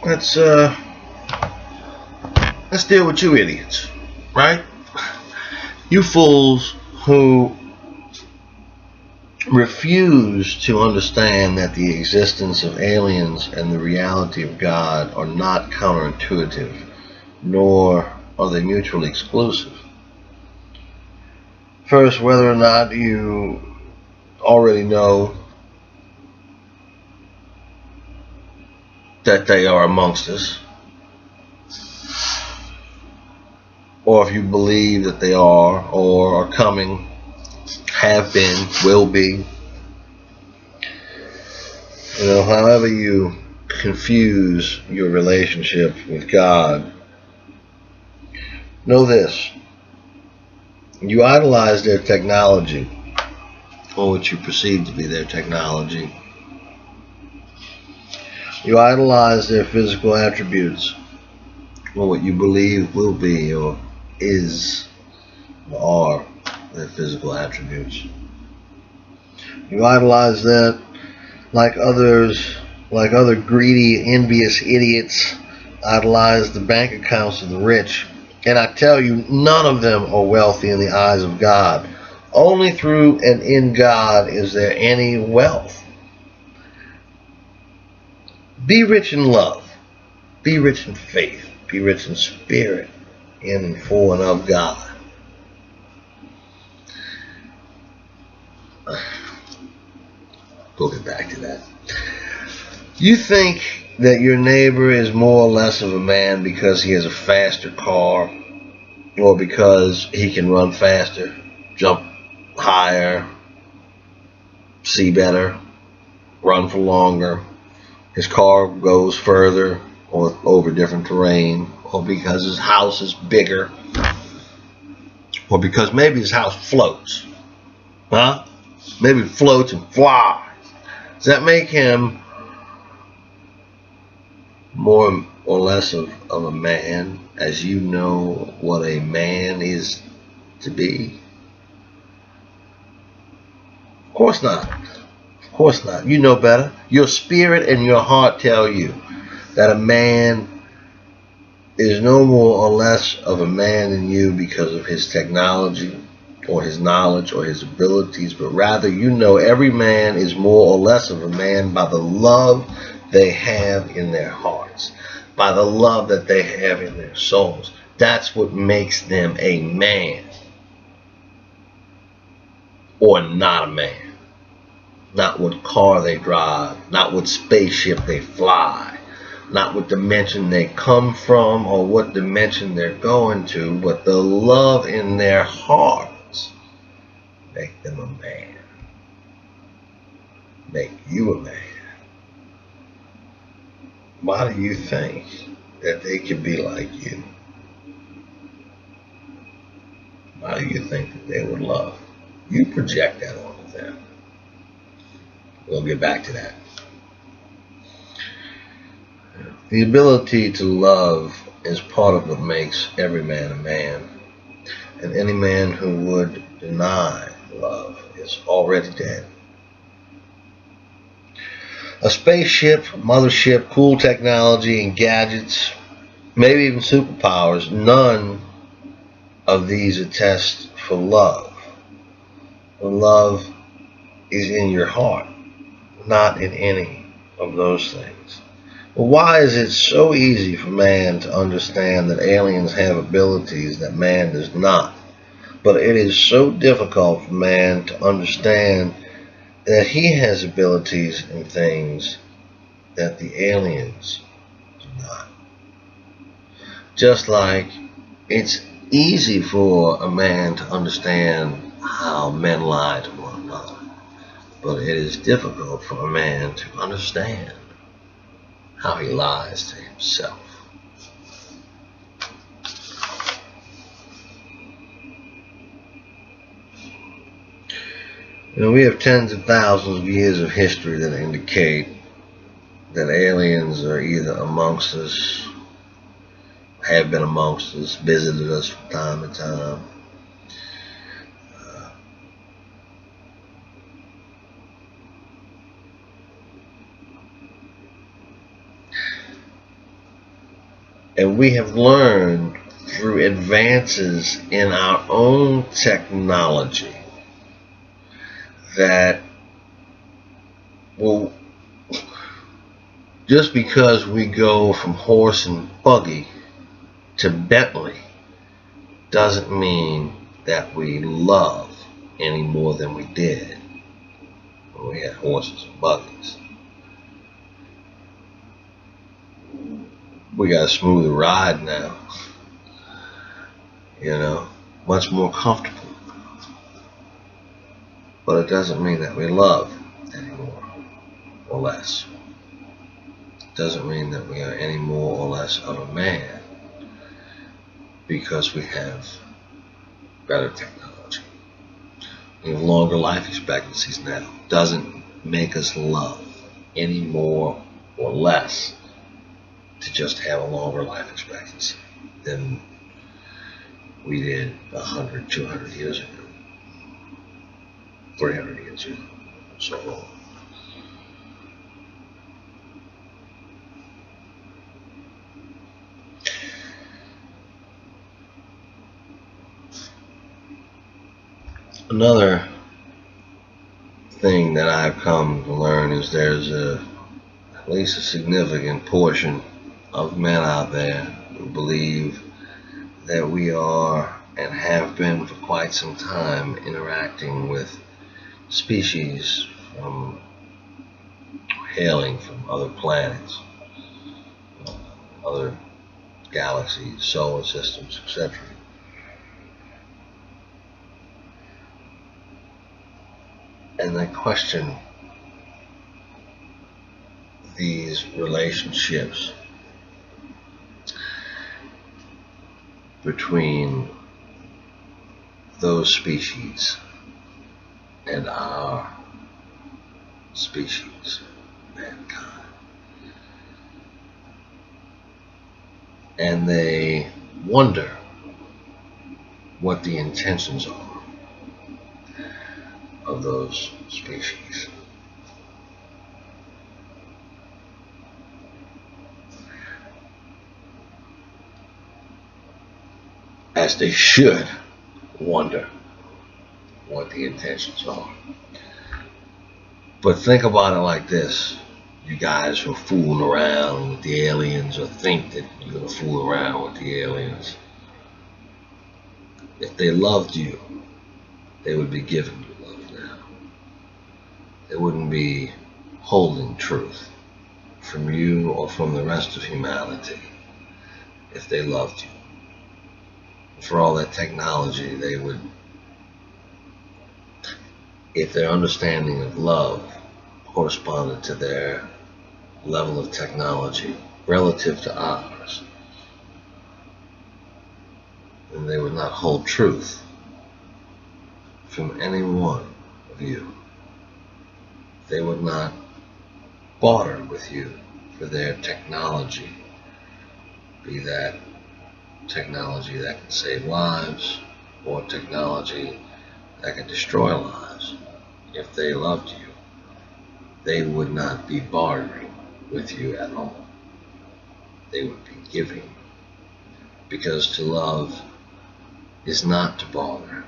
let's uh, let's deal with you idiots, right? You fools who refuse to understand that the existence of aliens and the reality of God are not counterintuitive, nor are they mutually exclusive. First, whether or not you already know that they are amongst us, or if you believe that they are, or are coming, have been, will be. However you confuse your relationship with God, know this. You idolize their technology, or what you perceive to be their technology. You idolize their physical attributes, or what you believe will be, or is, or are their physical attributes. You idolize that like other greedy, envious idiots idolize the bank accounts of the rich. And I tell you, none of them are wealthy in the eyes of God. Only through and in God is there any wealth. Be rich in love. Be rich in faith. Be rich in spirit, in and for and of God. We'll get back to that. You think that your neighbor is more or less of a man because he has a faster car, or because he can run faster, jump higher, see better, run for longer, his car goes further or over different terrain, or because his house is bigger, or because maybe his house floats. Huh? Maybe it floats and flies. Does that make him more or less of a man, as you know what a man is to be? Of course not. Of course not. You know better. Your spirit and your heart tell you that a man is no more or less of a man than you because of his technology or his knowledge or his abilities, but rather you know every man is more or less of a man by the love they have in their hearts, by the love that they have in their souls. That's what makes them a man, or not a man. Not what car they drive, not what spaceship they fly, not what dimension they come from or what dimension they're going to, but the love in their hearts make them a man, make you a man. Why do you think that they could be like you? Why do you think that they would love? You project that onto them. We'll get back to that. The ability to love is part of what makes every man a man. And any man who would deny love is already dead. A spaceship, mothership, cool technology, and gadgets, maybe even superpowers, none of these attest for love. The love is in your heart, not in any of those things. Well, why is it so easy for man to understand that aliens have abilities that man does not? But it is so difficult for man to understand that he has abilities and things that the aliens do not. Just like it's easy for a man to understand how men lie to one another, but it is difficult for a man to understand how he lies to himself. We have tens of thousands of years of history that indicate that aliens are either amongst us, have been amongst us, visited us from time to time. And we have learned through advances in our own technology that, well, just because we go from horse and buggy to Bentley doesn't mean that we love any more than we did when we had horses and buggies. We got a smoother ride now, much more comfortable. But it doesn't mean that we love anymore or less. It doesn't mean that we are any more or less of a man because we have better technology. We have longer life expectancies now. Doesn't make us love any more or less to just have a longer life expectancy than we did 100, 200 years ago, 300 years ago, so long. Another thing that I've come to learn is there's at least a significant portion of men out there who believe that we are and have been for quite some time interacting with species hailing from other planets, other galaxies, solar systems, etc. And they question these relationships between those species and our species, mankind. And they wonder what the intentions are of those species. As they should wonder what the intentions are. But think about it like this. You guys who are fooling around with the aliens or think that you're going to fool around with the aliens. If they loved you, they would be giving you love now. They wouldn't be holding truth from you or from the rest of humanity if they loved you. For all that technology, they would, if their understanding of love corresponded to their level of technology relative to ours, then they would not hold truth from any one of you. They would not barter with you for their technology, be that technology that can save lives or technology that can destroy lives. If they loved you, they would not be bartering with you at all. They would be giving. Because to love is not to barter,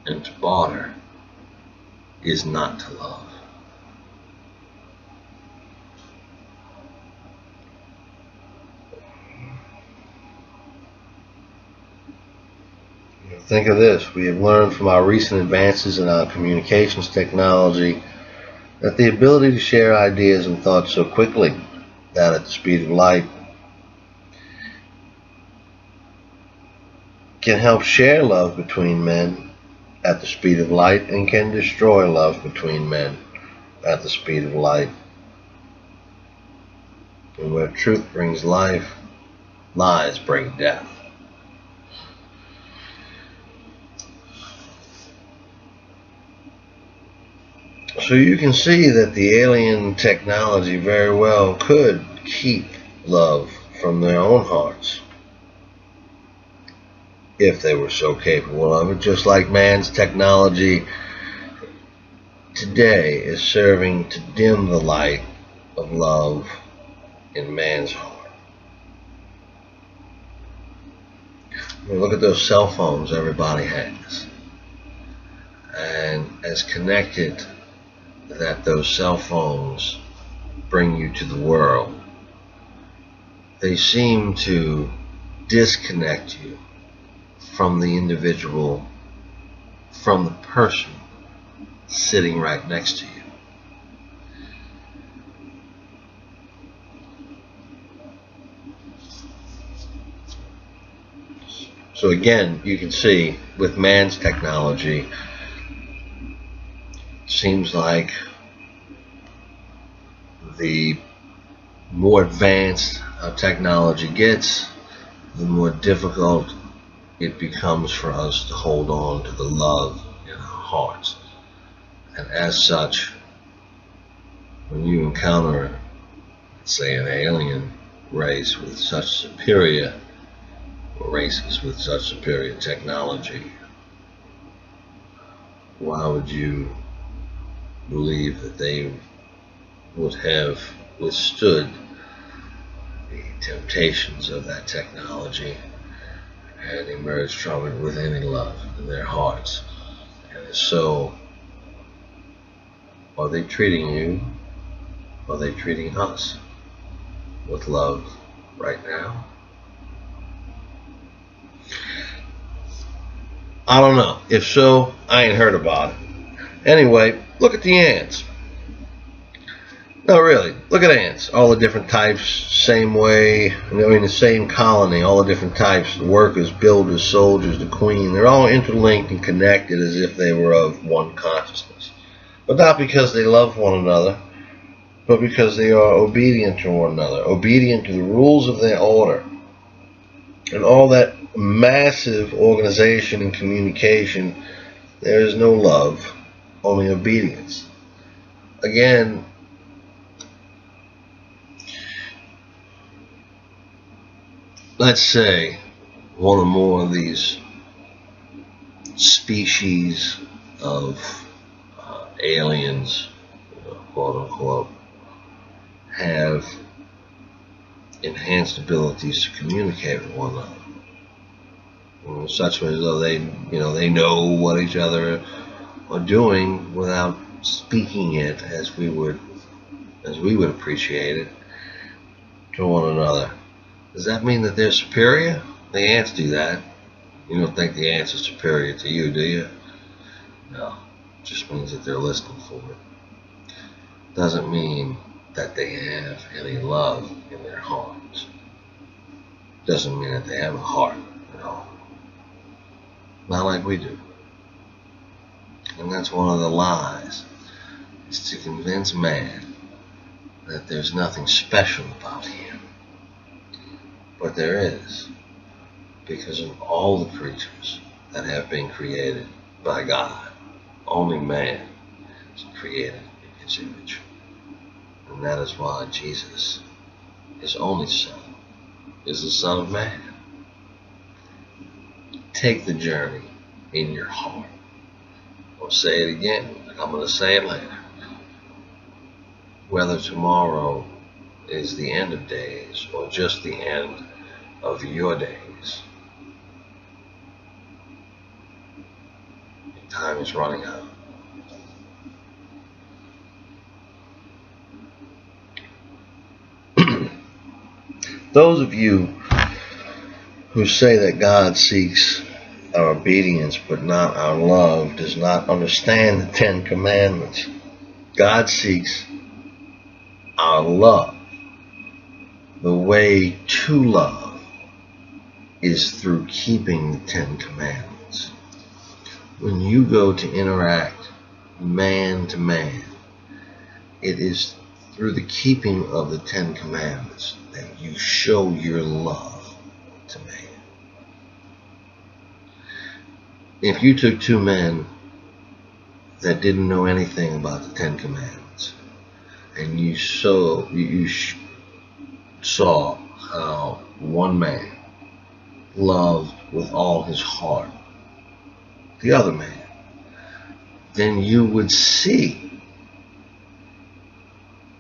and to barter is not to love. Think of this. We have learned from our recent advances in our communications technology that the ability to share ideas and thoughts so quickly, that at the speed of light, can help share love between men at the speed of light and can destroy love between men at the speed of light. And where truth brings life, lies bring death. So you can see that the alien technology very well could keep love from their own hearts if they were so capable of it, just like man's technology today is serving to dim the light of love in man's heart. Look at those cell phones everybody has. And as connected that those cell phones bring you to the world, they seem to disconnect you from the individual, from the person sitting right next to you. So again, you can see with man's technology, it seems like the more advanced our technology gets, the more difficult it becomes for us to hold on to the love in our hearts. And as such, when you encounter, say, an alien race with such superior, or races with such superior technology, why would you believe that they would have withstood the temptations of that technology and emerged from it with any love in their hearts? And so, are they treating you, are they treating us with love right now? I don't know. If so, I ain't heard about it. Anyway, look at the ants. No, really, look at ants. All the different types, same way, the same colony, all the different types, the workers, builders, soldiers, the queen, they're all interlinked and connected as if they were of one consciousness. But not because they love one another, but because they are obedient to one another, obedient to the rules of their order. And all that massive organization and communication, there is no love, only obedience. Again, let's say one or more of these species of aliens, quote unquote, have enhanced abilities to communicate with one another, such as though they know what each other are doing without speaking it as we would appreciate it to one another. Does that mean that they're superior? The ants do that. You don't think the ants are superior to you, do you? No. It just means that they're listening for it. Doesn't mean that they have any love in their hearts. Doesn't mean that they have a heart at all. Not like we do. And that's one of the lies, is to convince man that there's nothing special about him. But there is, because of all the creatures that have been created by God. Only man is created in his image. And that is why Jesus, his only Son, is the Son of Man. Take the journey in your heart. I'll say it again, I'm going to say it later. Whether tomorrow is the end of days or just the end of your days, your time is running out. Those of you who say that God seeks our obedience but not our love does not understand the 10 Commandments. God seeks our love. The way to love is through keeping the 10 Commandments. When you go to interact man to man, it is through the keeping of the 10 Commandments that you show your love to man. If you took two men that didn't know anything about the 10 Commandments, and you saw how one man loved with all his heart the other man, then you would see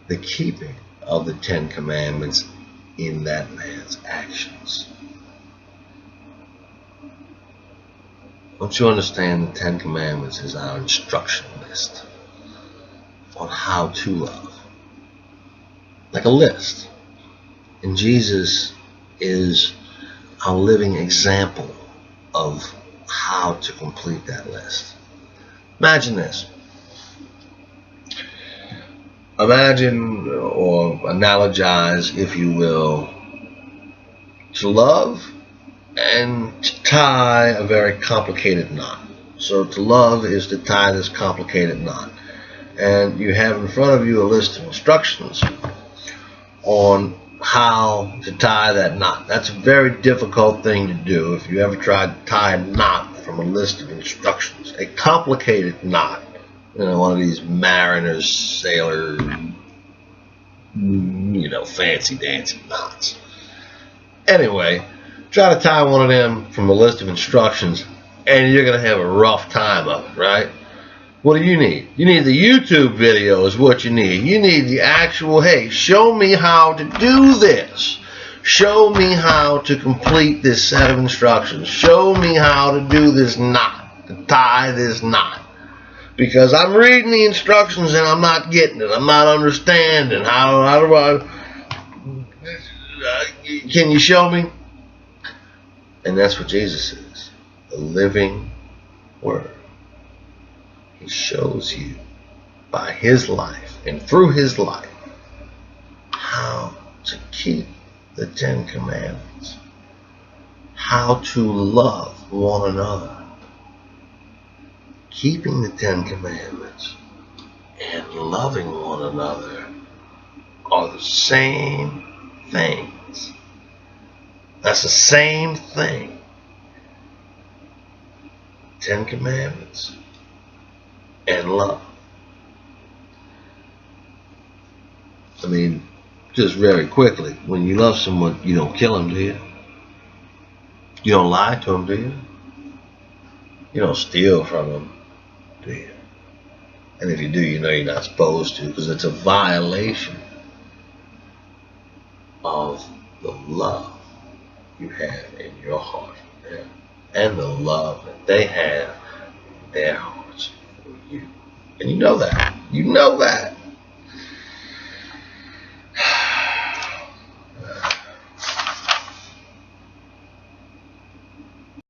the keeping of the 10 Commandments in that man's actions. Don't you understand the Ten Commandments is our instruction list on how to love? Like a list. And Jesus is our living example of how to complete that list. Imagine this. Imagine or analogize, if you will, to love and to tie a very complicated knot. So to love is to tie this complicated knot. And you have in front of you a list of instructions on how to tie that knot. That's a very difficult thing to do if you ever tried to tie a knot from a list of instructions. A complicated knot. One of these mariners, sailor, fancy dancy knots. Anyway, try to tie one of them from a list of instructions and you're going to have a rough time of it, right? What do you need? You need the YouTube video is what you need. You need the actual, hey, show me how to do this. Show me how to complete this set of instructions. Show me how to do this knot, to tie this knot. Because I'm reading the instructions and I'm not getting it. I'm not understanding. How do I... can you show me? And that's what Jesus is. The living Word. He shows you by His life and through His life how to keep the Ten Commandments. How to love one another. Keeping the Ten Commandments and loving one another are the same things. That's the same thing. Ten Commandments and love. I mean, just very quickly, when you love someone, you don't kill them, do you? You don't lie to them, do you? You don't steal from them, do you? And if you do, you know you're not supposed to, because it's a violation of the love you have in your heart for them, and the love that they have in their hearts for you. And you know that. You know that.